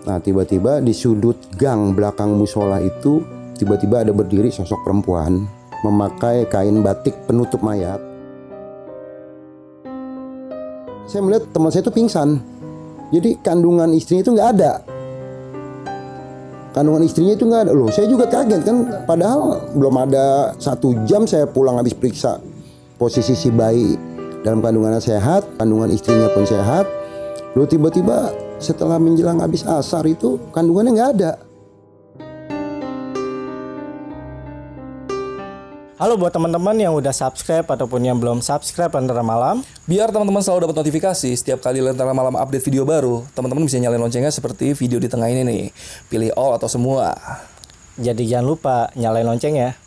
Nah tiba-tiba di sudut gang belakang musola itu tiba-tiba ada berdiri sosok perempuan memakai kain batik penutup mayat. Saya melihat teman saya itu pingsan. Jadi kandungan istrinya itu nggak ada. Kandungan istrinya itu nggak ada. Loh, saya juga kaget kan. Padahal belum ada 1 jam saya pulang habis periksa. Posisi si bayi dalam kandungannya sehat, kandungan istrinya pun sehat. Loh tiba-tiba setelah menjelang habis asar itu kandungannya nggak ada. Halo buat teman-teman yang udah subscribe ataupun yang belum subscribe Lentera Malam. Biar teman-teman selalu dapat notifikasi setiap kali Lentera Malam update video baru, teman-teman bisa nyalain loncengnya seperti video di tengah ini nih. Pilih all atau semua. Jadi jangan lupa nyalain lonceng ya.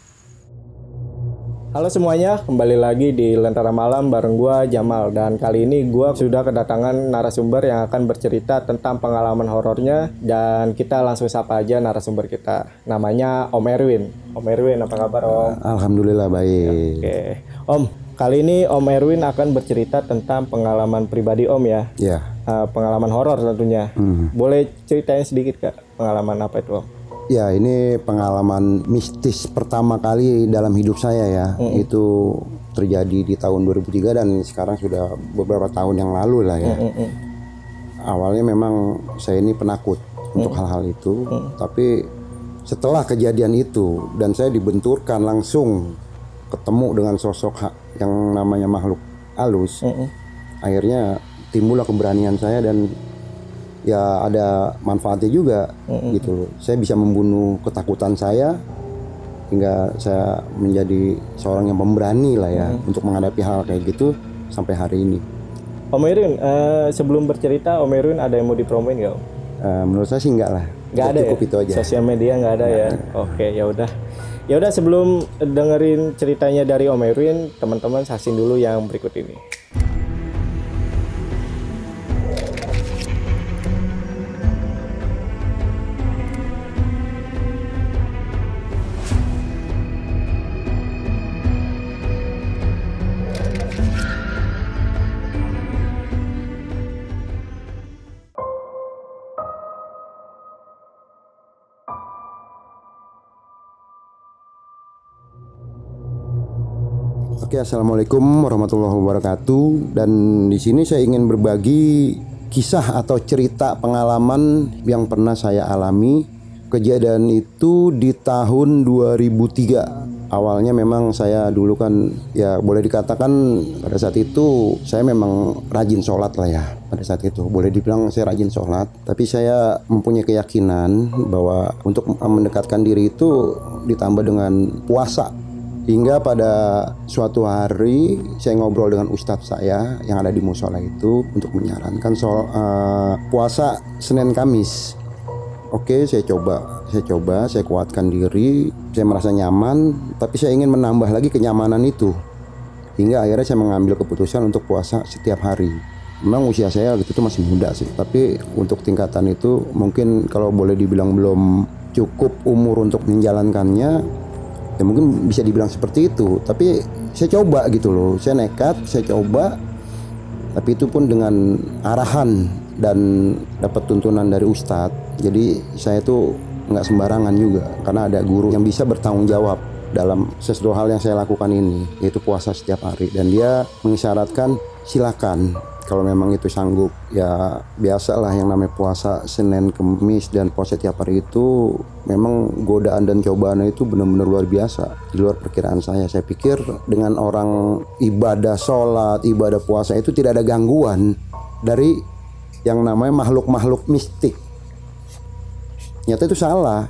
Halo semuanya, kembali lagi di Lentera Malam bareng gua Jamal. Dan kali ini gua sudah kedatangan narasumber yang akan bercerita tentang pengalaman horornya. Dan kita langsung sapa aja narasumber kita. Namanya Om Erwin. Om Erwin, apa kabar Om? Alhamdulillah baik. Oke, Om, kali ini Om Erwin akan bercerita tentang pengalaman pribadi Om ya. Ya. Pengalaman horor tentunya. Boleh ceritain sedikit Kak, pengalaman apa itu Om? Ya ini pengalaman mistis pertama kali dalam hidup saya ya. Itu terjadi di tahun 2003 dan sekarang sudah beberapa tahun yang lalu lah ya. Awalnya memang saya ini penakut untuk hal-hal itu. Tapi setelah kejadian itu dan saya dibenturkan langsung ketemu dengan sosok yang namanya makhluk halus. Akhirnya timbullah keberanian saya dan ya ada manfaatnya juga gitu. Saya bisa membunuh ketakutan saya hingga saya menjadi seorang yang pemberani lah ya untuk menghadapi hal kayak gitu sampai hari ini. Om Erwin, sebelum bercerita Om Erwin ada yang mau dipromoin nggak Om? Menurut saya sih enggak lah. Nggak ada cukup ya? Itu aja. Sosial media nggak ada ya? Oke, ya udah. Ya udah sebelum dengerin ceritanya dari Om Erwin, teman-teman saksiin dulu yang berikut ini. Oke, assalamualaikum warahmatullahi wabarakatuh. Dan di sini saya ingin berbagi kisah atau cerita pengalaman yang pernah saya alami. Kejadian itu di tahun 2003. Awalnya memang saya dulu kan ya boleh dikatakan pada saat itu saya memang rajin sholat lah ya. Pada saat itu boleh dibilang saya rajin sholat. Tapi saya mempunyai keyakinan bahwa untuk mendekatkan diri itu ditambah dengan puasa. Hingga pada suatu hari saya ngobrol dengan ustadz saya yang ada di musola itu untuk menyarankan soal puasa Senin Kamis. Oke, saya coba, saya kuatkan diri, saya merasa nyaman, tapi saya ingin menambah lagi kenyamanan itu. Hingga akhirnya saya mengambil keputusan untuk puasa setiap hari. Memang usia saya gitu itu masih muda sih, tapi untuk tingkatan itu mungkin kalau boleh dibilang belum cukup umur untuk menjalankannya. Ya mungkin bisa dibilang seperti itu. Tapi saya coba gitu loh. Saya nekat, saya coba. Tapi itu pun dengan arahan dan dapat tuntunan dari ustadz. Jadi saya tuh nggak sembarangan juga. Karena ada guru yang bisa bertanggung jawab dalam sesuatu hal yang saya lakukan ini, yaitu puasa setiap hari. Dan dia mengisyaratkan silakan kalau memang itu sanggup. Ya biasalah yang namanya puasa Senin Kamis dan puasa tiap hari itu memang godaan dan cobaan itu benar-benar luar biasa. Di luar perkiraan saya. Saya pikir dengan orang ibadah sholat, ibadah puasa itu tidak ada gangguan dari yang namanya makhluk-makhluk mistik. Nyata itu salah.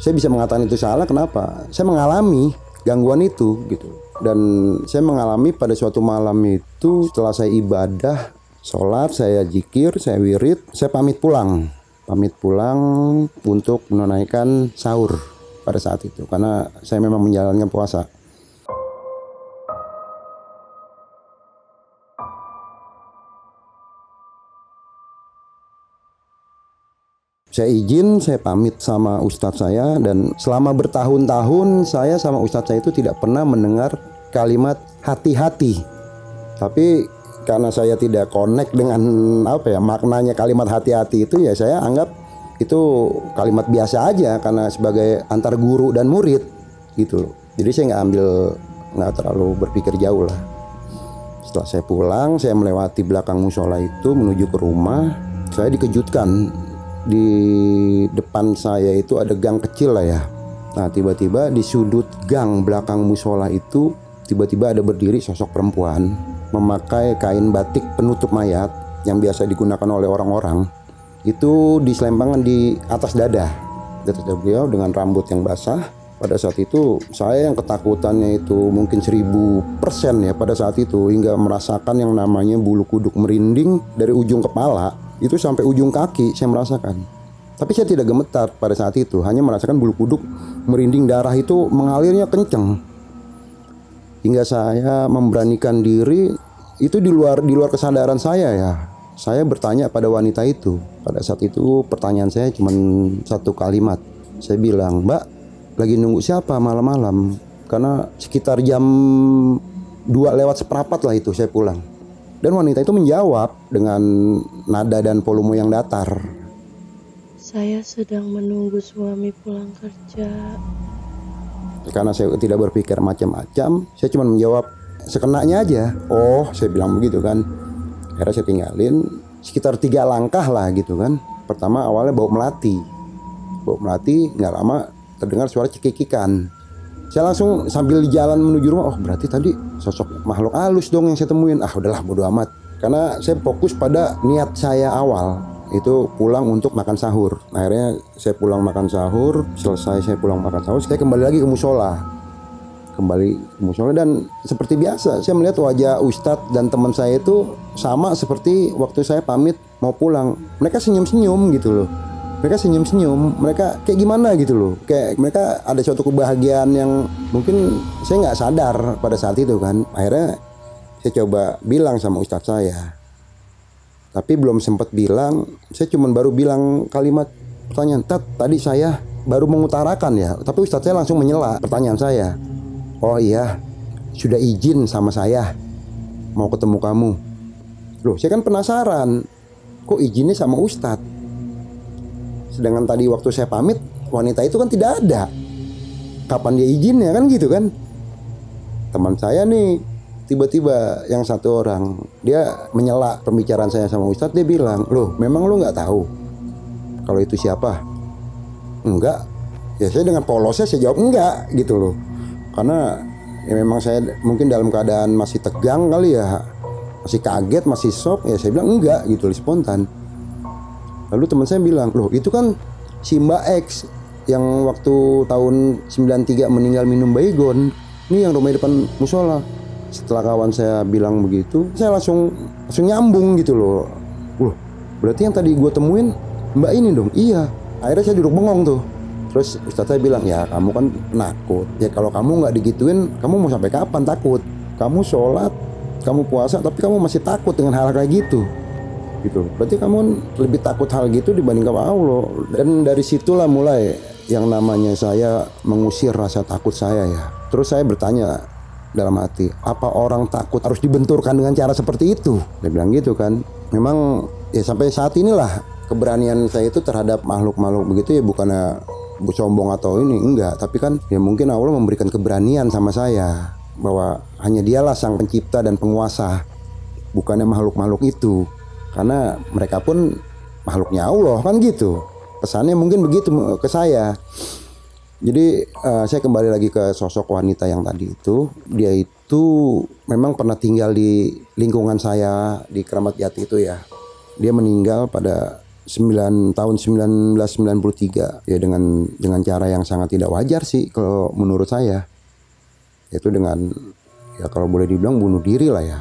Saya bisa mengatakan itu salah, kenapa? Saya mengalami gangguan itu gitu. Dan saya mengalami pada suatu malam itu setelah saya ibadah, sholat, saya zikir, saya wirid, saya pamit pulang untuk menunaikan sahur pada saat itu karena saya memang menjalankan puasa. Saya izin, saya pamit sama ustadz saya dan selama bertahun-tahun saya sama ustadz saya itu tidak pernah mendengar kalimat hati-hati. Tapi karena saya tidak connect dengan maknanya kalimat hati-hati itu, ya saya anggap itu kalimat biasa aja karena sebagai antar guru dan murid gitu loh. Jadi saya nggak terlalu berpikir jauh lah. Setelah saya pulang, saya melewati belakang musola itu menuju ke rumah. Saya dikejutkan, di depan saya itu ada gang kecil lah ya. Nah tiba-tiba di sudut gang belakang musola itu tiba-tiba ada berdiri sosok perempuan memakai kain batik penutup mayat yang biasa digunakan oleh orang-orang. Itu diselempangkan di atas dada beliau dengan rambut yang basah. Pada saat itu saya yang ketakutannya itu mungkin 1000% ya pada saat itu, hingga merasakan yang namanya bulu kuduk merinding dari ujung kepala itu sampai ujung kaki saya merasakan. Tapi saya tidak gemetar pada saat itu, hanya merasakan bulu kuduk merinding, darah itu mengalirnya kenceng. Hingga saya memberanikan diri, itu di luar kesadaran saya ya. Saya bertanya pada wanita itu. Pada saat itu pertanyaan saya cuma satu kalimat. Saya bilang, "Mbak, lagi nunggu siapa malam-malam?" Karena sekitar jam 2:15 lah itu saya pulang. Dan wanita itu menjawab dengan nada dan volume yang datar. "Saya sedang menunggu suami pulang kerja." Karena saya tidak berpikir macam-macam, saya cuma menjawab sekenanya aja. "Oh," saya bilang begitu kan. Akhirnya saya tinggalin sekitar 3 langkah lah gitu kan. Pertama awalnya bau melati, nggak lama terdengar suara cekikikan. Saya langsung sambil jalan menuju rumah, oh berarti tadi sosok makhluk halus dong yang saya temuin. Udahlah bodo amat. Karena saya fokus pada niat saya awal, itu pulang untuk makan sahur. Akhirnya saya pulang makan sahur. Selesai saya pulang makan sahur, saya kembali lagi ke musola. Dan seperti biasa saya melihat wajah Ustadz dan teman saya itu sama seperti waktu saya pamit mau pulang. Mereka senyum-senyum gitu loh. Mereka kayak gimana gitu loh. Kayak mereka ada suatu kebahagiaan yang mungkin saya nggak sadar pada saat itu kan. Akhirnya saya coba bilang sama Ustadz saya. Tapi belum sempat bilang, saya cuma baru bilang kalimat pertanyaan, tadi saya baru mengutarakan ya. Tapi Ustadz saya langsung menyela pertanyaan saya. "Oh iya, sudah izin sama saya mau ketemu kamu." Loh, saya kan penasaran, kok izinnya sama Ustadz? Sedangkan tadi waktu saya pamit, wanita itu kan tidak ada. Kapan dia izinnya kan gitu kan? Teman saya nih, tiba-tiba yang satu orang, dia menyela pembicaraan saya sama Ustadz. Dia bilang, "Loh, memang lu nggak tahu kalau itu siapa?" "Enggak." Ya saya dengan polosnya saya jawab enggak gitu loh. Karena ya memang saya mungkin dalam keadaan masih tegang kali ya, masih kaget, masih shock. Ya saya bilang enggak gitu, spontan. Lalu teman saya bilang, "Loh itu kan si Mbak X yang waktu tahun 93 meninggal minum baygon. Ini yang rumah depan musola." Setelah kawan saya bilang begitu, saya langsung nyambung gitu loh. Loh, berarti yang tadi gue temuin Mbak ini dong. Iya. Akhirnya saya duduk bengong tuh. Terus Ustadz saya bilang, "Ya kamu kan penakut. Ya kalau kamu nggak digituin, kamu mau sampai kapan takut? Kamu sholat, kamu puasa, tapi kamu masih takut dengan hal kayak gitu. Gitu. Berarti kamu lebih takut hal gitu dibanding sama Allah." Dan dari situlah mulai yang namanya saya mengusir rasa takut saya ya. Terus saya bertanya dalam hati, apa orang takut harus dibenturkan dengan cara seperti itu? Dia bilang gitu kan. Memang ya sampai saat inilah keberanian saya itu terhadap makhluk-makhluk begitu ya, bukannya sombong atau ini, enggak, tapi kan ya mungkin Allah memberikan keberanian sama saya bahwa hanya dialah sang pencipta dan penguasa, bukannya makhluk-makhluk itu, karena mereka pun makhluknya Allah kan gitu. Pesannya mungkin begitu ke saya. Jadi saya kembali lagi ke sosok wanita yang tadi itu. Dia itu memang pernah tinggal di lingkungan saya di Keramat Jati itu ya. Dia meninggal pada tahun 1993 ya, dengan cara yang sangat tidak wajar sih kalau menurut saya. Itu dengan ya kalau boleh dibilang bunuh diri lah ya.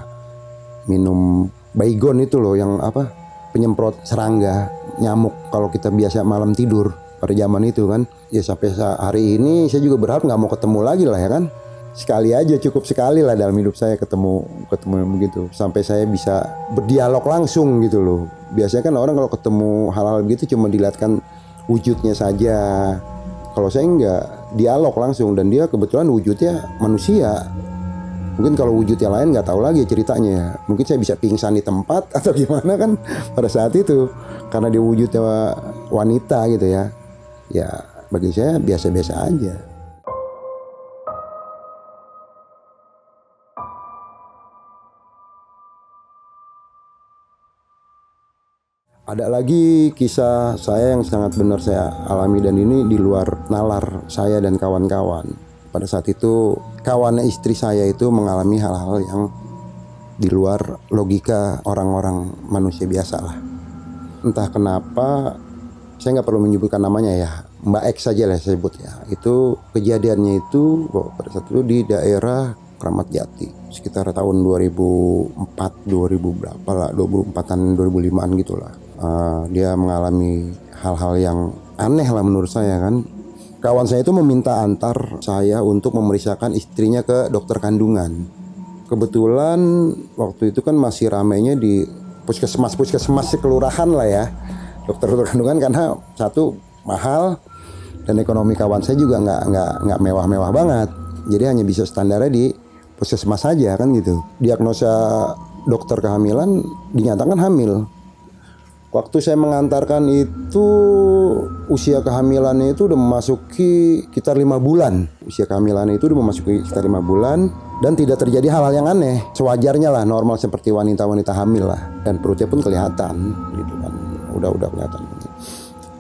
Minum baygon itu loh, yang apa, penyemprot serangga, nyamuk kalau kita biasa malam tidur pada zaman itu kan. Ya sampai hari ini saya juga berharap nggak mau ketemu lagi lah ya kan. Sekali aja, cukup sekali lah dalam hidup saya ketemu yang begitu, sampai saya bisa berdialog langsung gitu loh. Biasanya kan orang kalau ketemu hal-hal begitu cuma dilihatkan wujudnya saja. Kalau saya enggak, dialog langsung, dan dia kebetulan wujudnya manusia Mungkin kalau wujudnya lain nggak tahu lagi ceritanya. Mungkin saya bisa pingsan di tempat atau gimana kan pada saat itu. Karena dia wujudnya wanita gitu ya. Ya bagi saya biasa-biasa aja. Ada lagi kisah saya yang sangat benar saya alami dan ini di luar nalar saya dan kawan-kawan. Pada saat itu kawannya istri saya itu mengalami hal-hal yang di luar logika orang-orang manusia biasa lah. Entah kenapa, saya nggak perlu menyebutkan namanya ya, Mbak X saja lah saya sebut ya. Itu kejadiannya itu pada saat itu di daerah Kramat Jati sekitar tahun 2004, 2000 berapa lah, 2004-an, 2005-an gitulah. Dia mengalami hal-hal yang aneh lah menurut saya kan. Kawan saya itu meminta antar saya untuk memeriksakan istrinya ke dokter kandungan. Kebetulan waktu itu kan masih ramainya di puskesmas kelurahan lah ya, dokter kandungan, karena satu mahal dan ekonomi kawan saya juga nggak mewah-mewah banget. Jadi hanya bisa standarnya di puskesmas saja kan gitu. Diagnosa dokter kehamilan dinyatakan hamil. Waktu saya mengantarkan itu usia kehamilannya itu udah memasuki sekitar 5 bulan. Usia kehamilannya itu udah memasuki sekitar 5 bulan dan tidak terjadi hal-hal yang aneh. Sewajarnya lah, normal seperti wanita-wanita hamil lah. Dan perutnya pun kelihatan gitu kan. Udah kelihatan.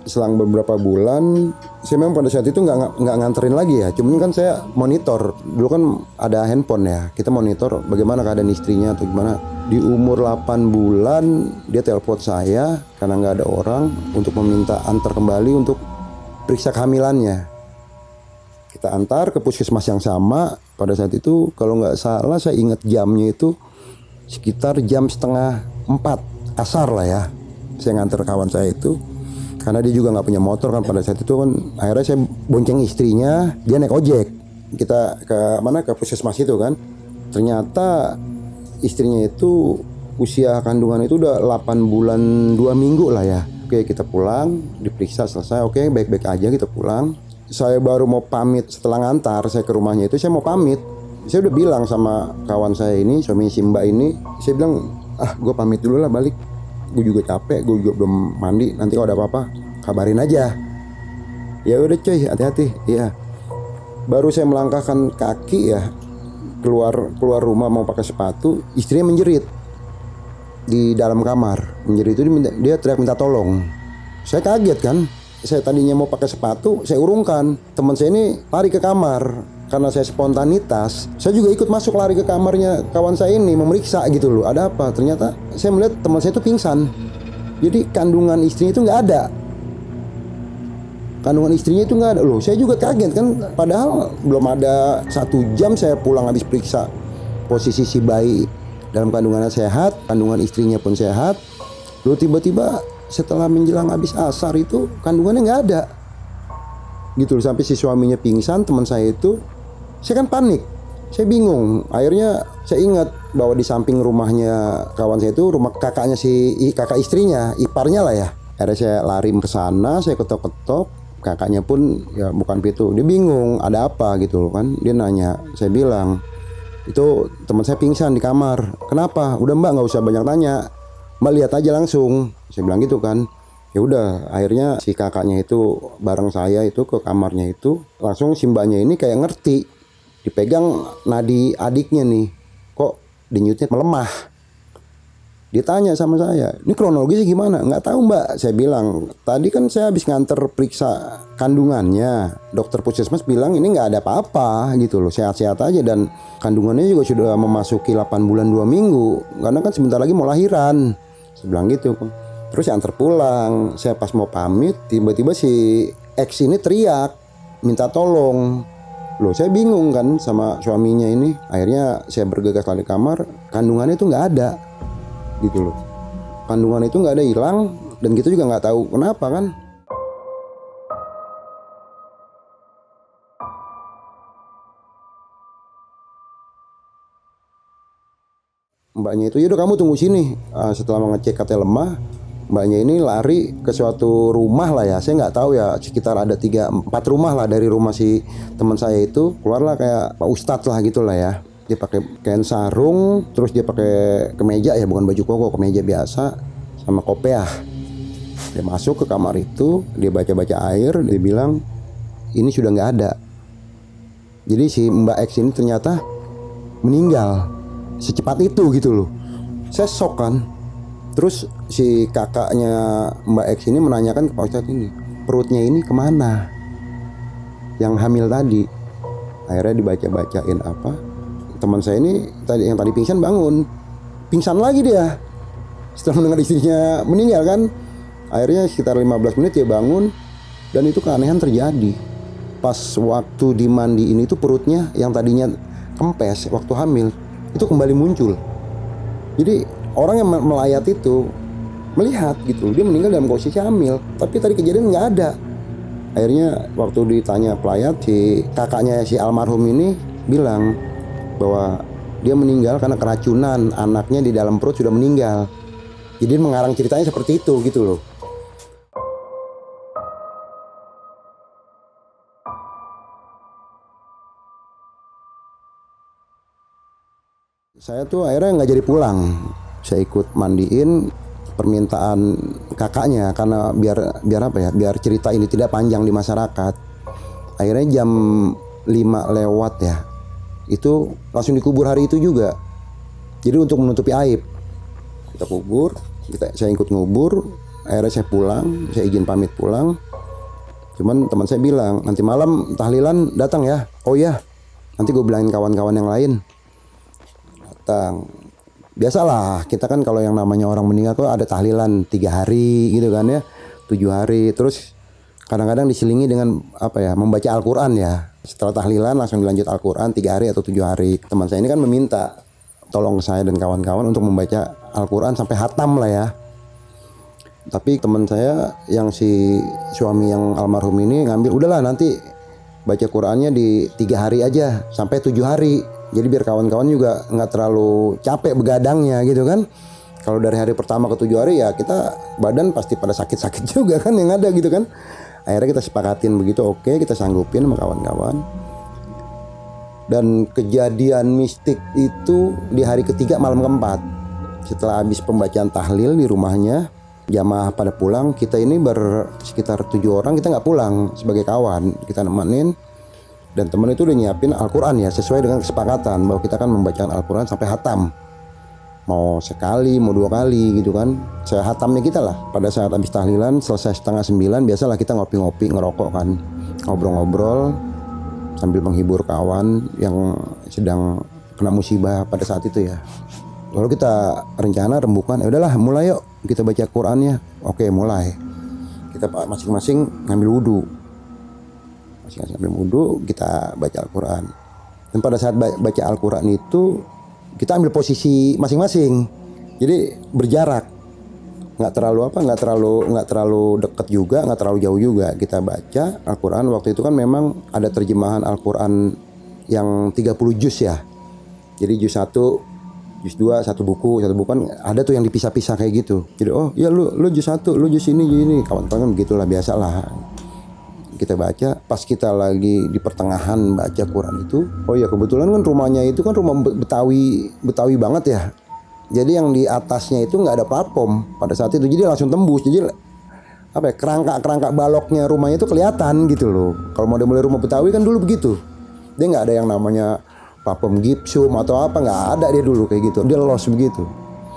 Selang beberapa bulan, saya memang pada saat itu nggak nganterin lagi ya. Cuman kan saya monitor. Dulu kan ada handphone ya. Kita monitor bagaimana keadaan istrinya atau gimana. Di umur 8 bulan dia telepon saya karena nggak ada orang untuk meminta antar kembali untuk periksa kehamilannya. Kita antar ke puskesmas yang sama. Pada saat itu kalau nggak salah saya ingat jamnya itu sekitar jam 3:30 asar lah ya. Saya ngantar kawan saya itu. Karena dia juga nggak punya motor kan pada saat itu kan, akhirnya saya bonceng istrinya, dia naik ojek. Kita ke puskesmas itu kan. Ternyata istrinya itu usia kandungan itu udah 8 bulan 2 minggu lah ya. Oke, kita pulang, diperiksa selesai. Oke, baik-baik aja, kita pulang. Saya baru mau pamit setelah ngantar saya ke rumahnya itu, saya mau pamit. Saya udah bilang sama kawan saya ini, suami si Mbak ini, saya bilang, gue pamit dulu lah balik. Gue juga capek, gue juga belum mandi. Nanti kalau ada apa-apa kabarin aja. Ya udah cuy, hati-hati. Iya. Baru saya melangkahkan kaki ya keluar rumah mau pakai sepatu, istrinya menjerit di dalam kamar. Menjerit itu dia teriak minta tolong. Saya kaget kan. Saya tadinya mau pakai sepatu, saya urungkan. Teman saya ini lari ke kamar. Karena saya spontanitas, saya juga ikut masuk lari ke kamarnya kawan saya ini memeriksa gitu loh. Ada apa? Ternyata saya melihat teman saya itu pingsan. Jadi kandungan istrinya itu nggak ada. Kandungan istrinya itu nggak ada loh. Saya juga kaget kan. Padahal belum ada 1 jam saya pulang habis periksa posisi si bayi dalam kandungannya sehat, kandungan istrinya pun sehat. Lalu tiba-tiba setelah menjelang habis asar itu kandungannya nggak ada. Gitu loh, sampai si suaminya pingsan. Teman saya itu, saya kan panik, saya bingung. Akhirnya saya ingat bahwa di samping rumahnya kawan saya itu rumah kakaknya kakak istrinya, iparnya lah ya. Akhirnya saya lari ke sana, saya ketok-ketok. Kakaknya pun ya bukan pintu, dia bingung ada apa gitu loh kan. Dia nanya, saya bilang itu teman saya pingsan di kamar. Kenapa? Udah Mbak, nggak usah banyak tanya, Mbak lihat aja langsung. Saya bilang gitu kan. Ya udah, akhirnya si kakaknya itu bareng saya itu ke kamarnya itu, langsung si mbaknya ini kayak ngerti, dipegang nadi adiknya nih, kok denyutnya melemah. Dia tanya sama saya, ini kronologisnya gimana? Nggak tahu Mbak, saya bilang. Tadi kan saya habis nganter periksa kandungannya, dokter puskesmas bilang ini nggak ada apa-apa gitu loh, sehat-sehat aja. Dan kandungannya juga sudah memasuki 8 bulan 2 minggu, karena kan sebentar lagi mau lahiran. Saya bilang gitu. Terus saya antar pulang. Saya pas mau pamit, tiba-tiba si X ini teriak minta tolong. Loh, saya bingung kan sama suaminya ini. Akhirnya saya bergegas lari kamar, kandungannya itu nggak ada gitu loh. Kandungan itu nggak ada, hilang. Dan kita juga nggak tahu kenapa kan. Mbaknya itu, yaudah kamu tunggu sini. Setelah mengecek katanya lemah, mbaknya ini lari ke suatu rumah lah ya. Saya nggak tahu ya, sekitar ada 3-4 rumah lah dari rumah si teman saya itu. Keluarlah kayak Pak Ustadz lah gitulah ya. Dia pakai kain sarung, terus dia pakai kemeja ya, bukan baju koko, kemeja biasa sama kopiah. Dia masuk ke kamar itu, dia baca-baca air, dia bilang ini sudah nggak ada. Jadi si Mbak X ini ternyata meninggal secepat itu gitu loh. Saya shock kan. Terus si kakaknya Mbak X ini menanyakan ke Pak Ustadz ini, perutnya ini kemana? Yang hamil tadi. Akhirnya dibaca-bacain apa. Teman saya ini yang tadi pingsan bangun. Pingsan lagi dia. Setelah mendengar istrinya meninggal kan. Akhirnya sekitar 15 menit dia bangun. Dan itu keanehan terjadi. Pas waktu dimandiin itu perutnya yang tadinya kempes waktu hamil itu kembali muncul. Jadi orang yang melayat itu melihat gitu, dia meninggal dalam posisi hamil, tapi tadi kejadian nggak ada. Akhirnya waktu ditanya pelayat, si kakaknya si almarhum ini bilang bahwa dia meninggal karena keracunan, anaknya di dalam perut sudah meninggal. Jadi mengarang ceritanya seperti itu gitu loh. Saya tuh akhirnya nggak jadi pulang. Saya ikut mandiin permintaan kakaknya karena biar apa ya? Biar cerita ini tidak panjang di masyarakat. Akhirnya jam 5 lewat ya. Itu langsung dikubur hari itu juga. Jadi untuk menutupi aib. Kita kubur, saya ikut ngubur. Akhirnya saya pulang, saya izin pamit pulang. Cuman teman saya bilang, nanti malam tahlilan datang ya. Oh ya, nanti gue bilangin kawan-kawan yang lain. Datang. Biasalah kita kan kalau yang namanya orang meninggal tuh ada tahlilan 3 hari gitu kan ya, 7 hari. Terus kadang-kadang diselingi dengan apa ya, membaca Al-Quran ya. Setelah tahlilan langsung dilanjut Al-Quran 3 hari atau 7 hari. Teman saya ini kan meminta tolong saya dan kawan-kawan untuk membaca Al-Quran sampai hatam lah ya. Tapi teman saya yang si suami yang almarhum ini ngambil, udahlah nanti baca Qurannya di 3 hari aja sampai 7 hari. Jadi biar kawan-kawan juga nggak terlalu capek begadangnya gitu kan. Kalau dari hari pertama ke 7 hari ya kita badan pasti pada sakit-sakit juga kan yang ada gitu kan. Akhirnya kita sepakatin begitu, oke, kita sanggupin sama kawan-kawan. Dan kejadian mistik itu di hari ketiga malam keempat. Setelah habis pembacaan tahlil di rumahnya, jamaah pada pulang, kita ini sekitar 7 orang, kita nggak pulang sebagai kawan, kita nemenin. Dan teman itu udah nyiapin Al-Quran ya, sesuai dengan kesepakatan bahwa kita akan membacakan Al-Quran sampai hatam. Mau sekali, mau 2 kali gitu kan. Sehatamnya kita lah. Pada saat habis tahlilan, selesai setengah 9, biasalah kita ngopi-ngopi, ngerokok kan. Ngobrol-ngobrol sambil menghibur kawan yang sedang kena musibah pada saat itu ya. Lalu kita rencana rembukan, ya udahlah mulai yuk kita baca Qurannya. Oke, mulai. Kita masing-masing ngambil wudhu. Sambil wudhu kita baca Al-Quran. Dan pada saat baca Al-Quran itu kita ambil posisi masing-masing. Jadi berjarak, nggak terlalu dekat juga, nggak terlalu jauh juga. Kita baca Al-Quran. Waktu itu kan memang ada terjemahan Al-Quran yang 30 juz ya. Jadi juz 1, juz 2, satu buku kan ada tuh yang dipisah-pisah kayak gitu. Jadi oh ya lu juz 1, lu juz ini. Kawan-kawan begitulah, biasalah. Kita baca, pas kita lagi di pertengahan baca Quran itu, oh ya kebetulan kan rumahnya itu kan rumah Betawi banget ya. Jadi yang di atasnya itu nggak ada platform pada saat itu, jadi langsung tembus. Jadi apa ya, kerangka baloknya rumahnya itu kelihatan gitu loh. Kalau model rumah Betawi kan dulu begitu, dia nggak ada yang namanya platform gipsum atau apa, nggak ada dia dulu kayak gitu. Dia los begitu.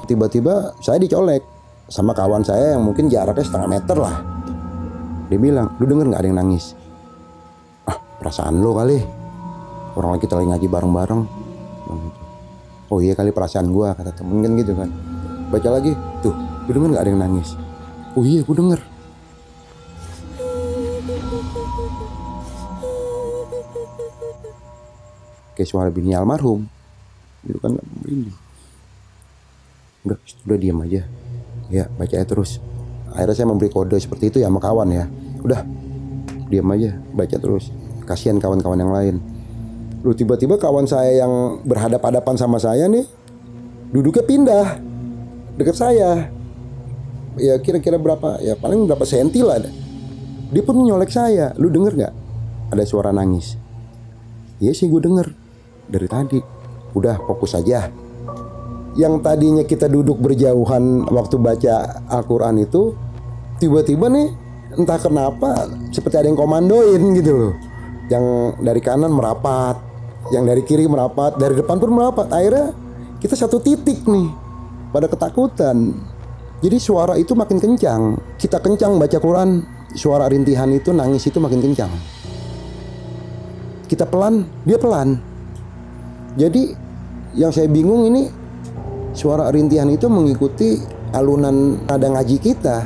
Tiba-tiba saya dicolek sama kawan saya yang mungkin jaraknya setengah meter lah. Dia bilang, lu denger gak ada yang nangis? Ah, perasaan lo kali. Orang kita lagi ngaji bareng-bareng. Oh iya kali perasaan gua, kata temen kan gitu kan. Baca lagi, tuh, lu denger gak ada yang nangis? Oh iya, gua denger. Kayak suara bini almarhum. Itu kan ini. Udah diam aja. Ya, baca terus. Akhirnya saya memberi kode seperti itu ya sama kawan ya. Udah, diam aja, baca terus. Kasihan kawan-kawan yang lain. Lalu tiba-tiba kawan saya yang berhadap-hadapan sama saya nih, duduknya pindah dekat saya. Ya kira-kira berapa, ya paling berapa senti lah. Dia pun nyolek saya. Lu denger gak ada suara nangis? Iya sih gue denger dari tadi. udah fokus aja. Yang tadinya kita duduk berjauhan waktu baca Al-Quran itu, tiba-tiba nih entah kenapa seperti ada yang komandoin gitu loh. Yang dari kanan merapat, yang dari kiri merapat, dari depan pun merapat. Akhirnya kita satu titik nih, pada ketakutan. Jadi suara itu makin kencang. Kita kencang baca Quran, suara rintihan itu, nangis itu makin kencang. Kita pelan, dia pelan. Jadi yang saya bingung ini, suara rintihan itu mengikuti alunan nada ngaji kita.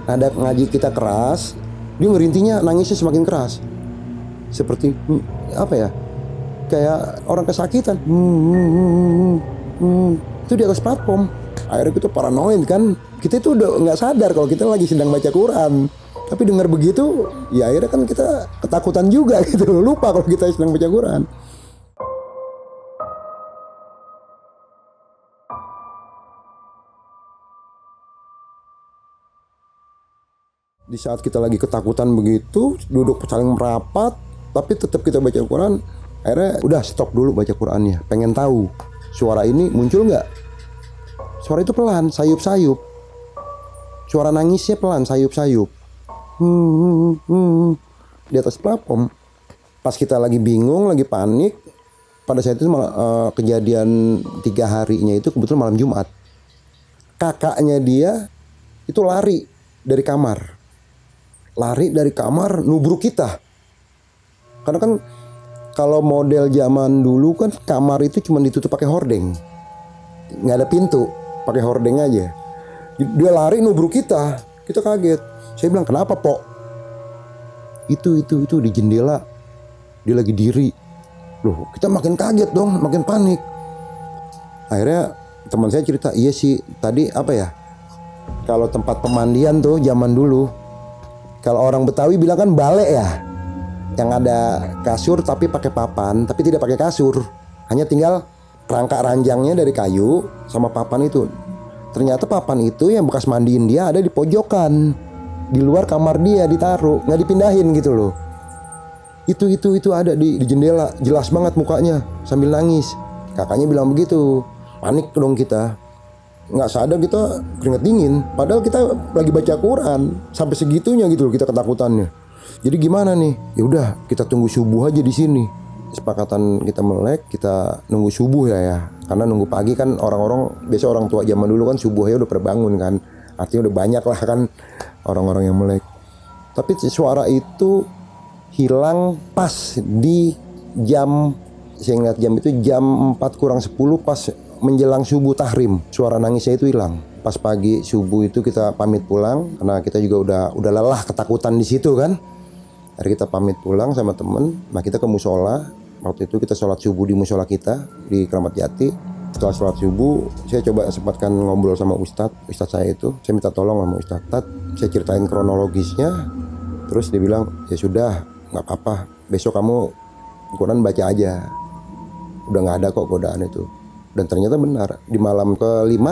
Nada ngaji kita keras, dia ngerintinya, nangisnya semakin keras. Seperti apa ya? Kayak orang kesakitan. Itu di atas platform. Akhirnya kita paranoid kan. Kita itu udah nggak sadar kalau kita lagi sedang baca Quran. Tapi dengar begitu, ya akhirnya kan kita ketakutan juga gitu. Lupa kalau kita sedang baca Quran. Di saat kita lagi ketakutan begitu, duduk saling merapat, tapi tetap kita baca Quran. Akhirnya udah stop dulu baca Qurannya. Pengen tahu suara ini muncul nggak? Suara itu pelan, sayup-sayup. Suara nangisnya pelan, sayup-sayup. Di atas platform. Pas kita lagi bingung, lagi panik. Pada saat itu kejadian 3 harinya itu kebetulan malam Jumat. Kakaknya dia itu lari dari kamar. Lari dari kamar nubruk kita. Karena kan kalau model zaman dulu kan kamar itu cuma ditutup pakai hordeng. Nggak ada pintu, pakai hordeng aja. Dia lari nubruk kita. Kita kaget. Saya bilang, "Kenapa, Pok?" Itu di jendela. Dia lagi diri. Loh, kita makin kaget dong, makin panik. Akhirnya teman saya cerita, "Iya sih, tadi apa ya? Kalau tempat pemandian tuh zaman dulu, kalau orang Betawi bilang kan balek ya, yang ada kasur tapi pakai papan, tapi tidak pakai kasur, hanya tinggal rangka ranjangnya dari kayu sama papan itu. Ternyata papan itu yang bekas mandiin dia ada di pojokan, di luar kamar dia ditaruh, nggak dipindahin gitu loh. Itu ada di jendela, jelas banget mukanya sambil nangis. Kakaknya bilang begitu, panik dong kita. Nggak sadar kita keringat dingin, padahal kita lagi baca Quran sampai segitunya gitu loh kita ketakutannya. Jadi gimana nih? Ya udah kita tunggu subuh aja di sini. Sepakatan kita melek, kita nunggu subuh ya. Karena nunggu pagi kan orang-orang, biasa orang tua zaman dulu kan subuhnya udah pada bangun kan. Artinya udah banyak lah kan orang-orang yang melek. Tapi suara itu hilang pas di jam, saya ngeliat jam itu jam 4:40 pas menjelang subuh tahrim. Suara nangisnya itu hilang. Pas pagi subuh itu kita pamit pulang karena kita juga udah lelah ketakutan di situ kan. Hari kita pamit pulang sama temen. Nah kita ke musola. Waktu itu kita sholat subuh di musola kita di Kramat Jati. Setelah sholat subuh, saya coba sempatkan ngobrol sama Ustadz saya itu. Saya minta tolong sama Ustadz. Saya ceritain kronologisnya. Terus dia bilang, ya sudah, nggak apa-apa. Besok kamu Quran baca aja. Udah nggak ada kok godaan itu. Dan ternyata benar, di malam ke-5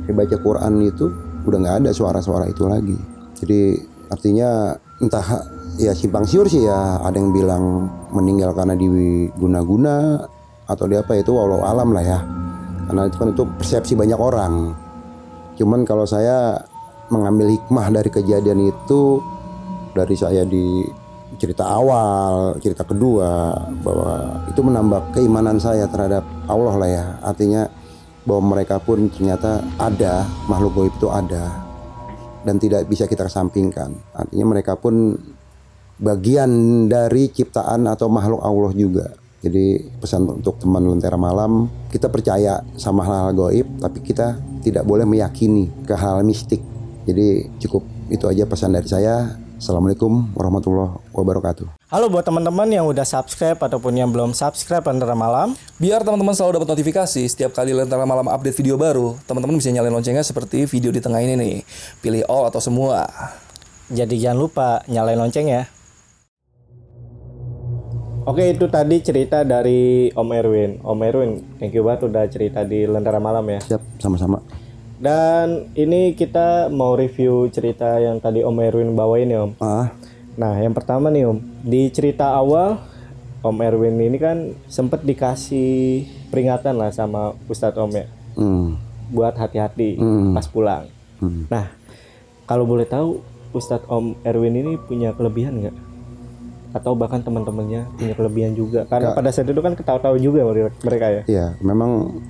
saya baca Quran itu udah nggak ada suara-suara itu lagi. Jadi artinya entah ya simpang siur sih ya, ada yang bilang meninggal karena diguna-guna atau dia apa, itu walau alam lah ya. Karena itu kan itu persepsi banyak orang. Cuman kalau saya mengambil hikmah dari kejadian itu, dari saya di cerita awal, cerita kedua, bahwa itu menambah keimanan saya terhadap Allah lah ya. Artinya bahwa mereka pun ternyata ada, makhluk gaib itu ada dan tidak bisa kita kesampingkan. Artinya mereka pun bagian dari ciptaan atau makhluk Allah juga. Jadi pesan untuk teman Lentera Malam, kita percaya sama hal-hal gaib, tapi kita tidak boleh meyakini ke hal mistik. Jadi cukup itu aja pesan dari saya. Assalamualaikum warahmatullahi wabarakatuh. Halo buat teman-teman yang udah subscribe ataupun yang belum subscribe Lentera Malam. Biar teman-teman selalu dapat notifikasi setiap kali Lentera Malam update video baru, teman-teman bisa nyalain loncengnya seperti video di tengah ini nih. Pilih all atau semua. Jadi jangan lupa nyalain lonceng ya. Oke, itu tadi cerita dari Om Erwin. Om Erwin, thank you banget udah cerita di Lentera Malam ya. Siap, sama-sama. Dan ini kita mau review cerita yang tadi Om Erwin bawain ya Om. Nah yang pertama nih Om, di cerita awal Om Erwin ini kan sempet dikasih peringatan lah sama Ustadz Om ya, buat hati-hati pas pulang. Nah, kalau boleh tahu Ustadz Om Erwin ini punya kelebihan nggak? Atau bahkan teman-temannya punya kelebihan juga? Karena pada saat itu kan ketawa-tawa juga mereka ya. Iya, memang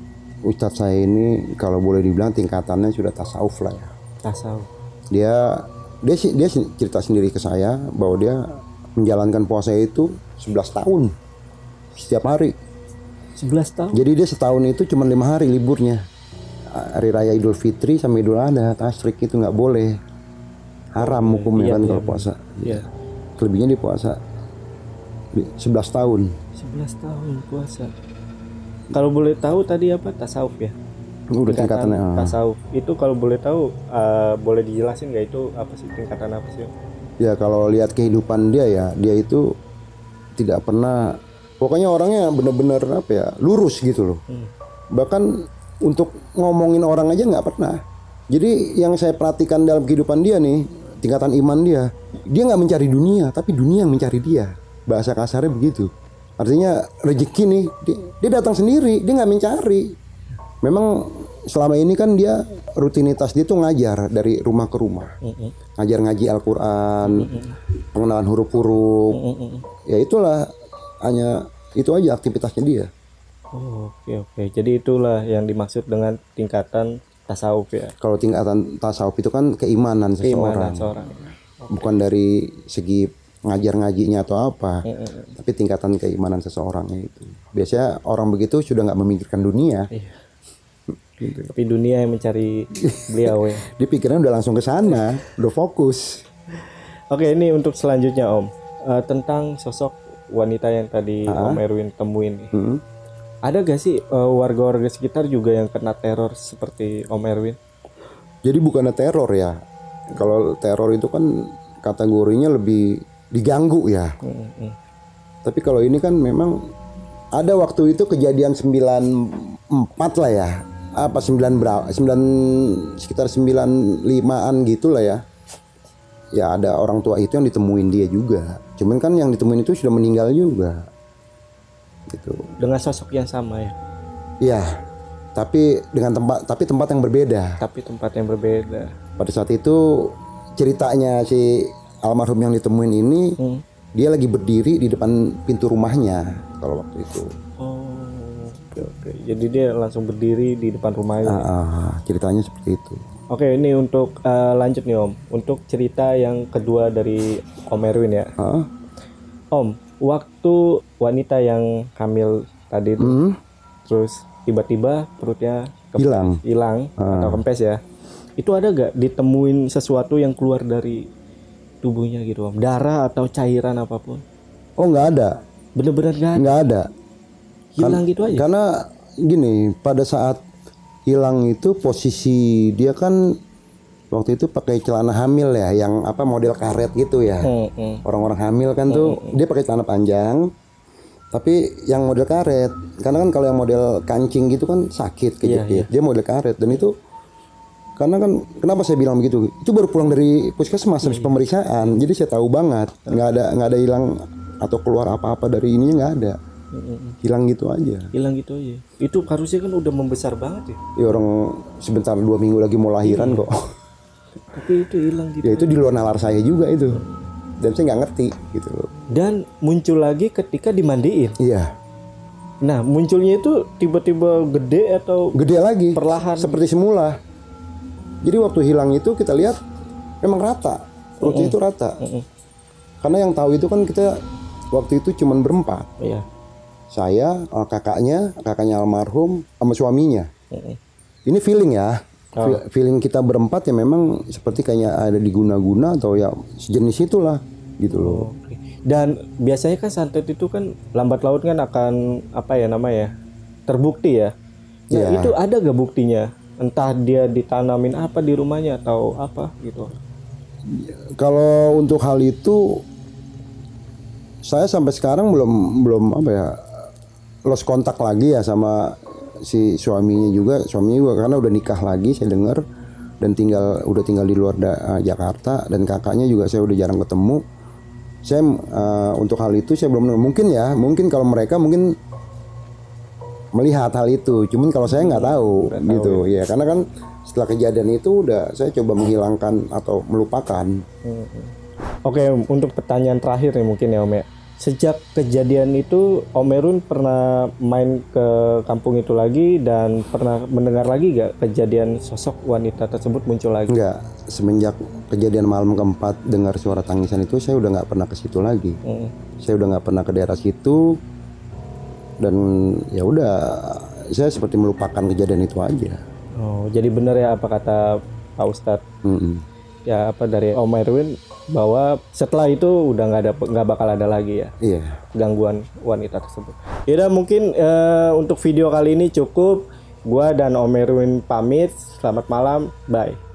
Ustadz saya ini kalau boleh dibilang tingkatannya sudah tasawuf lah ya. Tasawuf. Dia cerita sendiri ke saya bahwa dia menjalankan puasa itu 11 tahun setiap hari. 11 tahun. Jadi dia setahun itu cuma 5 hari liburnya. Hari raya Idul Fitri sama Idul Adha, tasyrik itu nggak boleh. Haram hukumnya kan kalau puasa. Iya. Kelebihnya dia puasa 11 tahun. 11 tahun puasa. Kalau boleh tahu tadi apa? Tasawuf ya. Udah tingkatannya. Tasawuf. Itu kalau boleh tahu boleh dijelasin nggak itu apa sih, tingkatan apa sih? Ya kalau lihat kehidupan dia ya, dia itu tidak pernah, pokoknya orangnya benar-benar apa ya, lurus gitu loh. Bahkan untuk ngomongin orang aja nggak pernah. Jadi yang saya perhatikan dalam kehidupan dia nih, tingkatan iman dia nggak mencari dunia, tapi dunia yang mencari dia. Bahasa kasarnya begitu. Artinya rezeki nih, dia datang sendiri, dia nggak mencari. Memang selama ini kan dia rutinitas dia tuh ngajar dari rumah ke rumah, ngajar ngaji Al-Quran, pengenalan huruf-huruf. Ya itulah, hanya itu aja aktivitasnya dia. Oh, oke. Jadi itulah yang dimaksud dengan tingkatan tasawuf ya. Kalau tingkatan tasawuf itu kan keimanan seseorang. Bukan dari segi ngajar-ngajinya atau apa, tapi tingkatan keimanan seseorangnya itu. Biasanya orang begitu sudah nggak memikirkan dunia. Gitu. Tapi dunia yang mencari beliau ya. Dia pikirnya udah langsung ke sana, udah fokus. Oke, ini untuk selanjutnya Om, tentang sosok wanita yang tadi Om Erwin temuin nih. Ada gak sih warga-warga sekitar juga yang kena teror seperti Om Erwin? Jadi bukannya teror ya. Kalau teror itu kan kategorinya lebih diganggu ya. Tapi kalau ini kan memang ada waktu itu kejadian 94 lah ya. Apa 9 sekitar 95-an gitulah ya. Ya ada orang tua itu yang ditemuin dia juga. Cuman kan yang ditemuin itu sudah meninggal juga. Gitu. Dengan sosok yang sama ya. Iya. Tapi tempat yang berbeda. Pada saat itu ceritanya si almarhum yang ditemuin ini, dia lagi berdiri di depan pintu rumahnya kalau waktu itu. Oke. Jadi dia langsung berdiri di depan rumahnya. Ceritanya seperti itu. Oke, ini untuk lanjut nih Om. Untuk cerita yang kedua dari Om Erwin ya. Om, waktu wanita yang hamil tadi itu, terus tiba-tiba perutnya hilang atau kempes ya. Itu ada gak ditemuin sesuatu yang keluar dari tubuhnya gitu Om? Darah atau cairan apapun? Oh nggak ada. Bener-bener nggak ada. Hilang gitu aja? Karena gini, pada saat hilang itu posisi dia kan waktu itu pakai celana hamil ya, yang apa model karet gitu ya. Orang-orang hamil kan tuh dia pakai celana panjang, tapi yang model karet. Karena kan kalau yang model kancing gitu kan sakit kejepit. Dia model karet, dan itu karena kan kenapa saya bilang begitu? Itu baru pulang dari puskesmas habis pemeriksaan, jadi saya tahu banget nggak ada hilang atau keluar apa-apa dari ininya, nggak ada. Hilang gitu aja. Itu harusnya kan udah membesar banget ya. Ya orang sebentar 2 minggu lagi mau lahiran kok. Tapi itu hilang gitu. Ya itu di luar nalar saya juga itu. Dan saya nggak ngerti gitu loh. Dan muncul lagi ketika dimandiin. Iya. Nah munculnya itu tiba-tiba gede atau gede lagi? Perlahan. Seperti semula. Jadi waktu hilang itu kita lihat memang rata. Perutnya itu rata. Karena yang tahu itu kan kita waktu itu cuman berempat. Iya. Saya, kakaknya almarhum sama suaminya. Ini feeling ya. Feeling kita berempat ya memang seperti kayak ada di guna-guna atau ya sejenis itulah gitu loh. Dan biasanya kan santet itu kan lambat laun kan akan apa ya namanya, terbukti ya. Nah, itu ada gak buktinya? Entah dia ditanamin apa di rumahnya atau apa gitu. Kalau untuk hal itu saya sampai sekarang belum apa ya, lost kontak lagi ya sama si suaminya juga karena udah nikah lagi saya dengar, dan udah tinggal di luar Jakarta, dan kakaknya juga saya udah jarang ketemu. Saya untuk hal itu saya belum, mungkin kalau mereka mungkin melihat hal itu. Cuman kalau saya nggak tahu gitu ya, karena kan setelah kejadian itu udah saya coba menghilangkan atau melupakan. Oke, untuk pertanyaan terakhir nih mungkin ya Om ya. Sejak kejadian itu Om Erwin pernah main ke kampung itu lagi dan pernah mendengar lagi gak kejadian sosok wanita tersebut muncul lagi? Enggak, semenjak kejadian malam keempat dengar suara tangisan itu saya udah nggak pernah ke situ lagi. Saya udah nggak pernah ke daerah situ dan ya udah saya seperti melupakan kejadian itu aja. Oh, jadi benar ya apa kata Pak Ustadz? Ya apa dari Om Erwin bahwa setelah itu udah nggak bakal ada lagi ya Iya. gangguan wanita tersebut. Yaudah mungkin untuk video kali ini cukup. Gua dan Om Erwin pamit. Selamat malam. Bye.